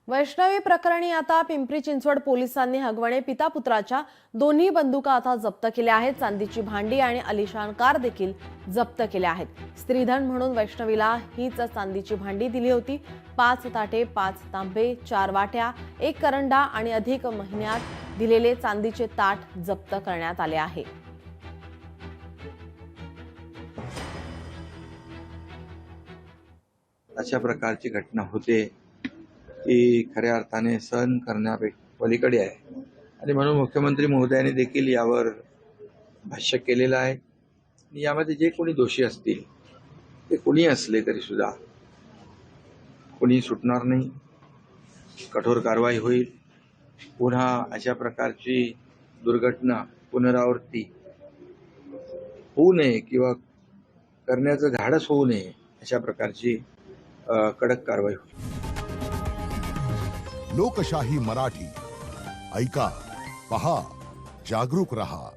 वैष्णवी प्रकरणी आता पिंपरी चिंचवड पोलिसांनी हगवणे पिता पुत्राच्या दोन्ही बंदुका आता जप्त केल्या आहेत। चांदीची भांडी आणि आलिशान कार देखील जप्त केल्या आहेत। स्त्रीधन म्हणून वैष्णवीला हीच चांदीची भांडी दिली होती। 5 ताटे, 5 तांबे, 4 वाट्या, 1 करंडा आणि अधिक महिन्यात दिलेले चांदीचे ताट जप्त करण्यात आले आहे। अशा प्रकारची घटना होते ती खऱ्या अर्थाने सहन करण्यापलीकडे आहे आणि म्हणून मुख्यमंत्री महोदयांनी देखील यावर भाष्य केलेलं आहे। यामध्ये जे कोणी दोषी असतील ते कोणी असले तरी सुद्धा कोणी सुटणार नाही, कठोर कारवाई होईल। पुन्हा अशा प्रकारची दुर्घटना पुनरावृत्ती होऊ नये किंवा करण्याचं धाडस होऊ नये अशा प्रकारची कडक कारवाई होईल। लोकशाही मराठी ऐका, पहा, जागरूक रहा।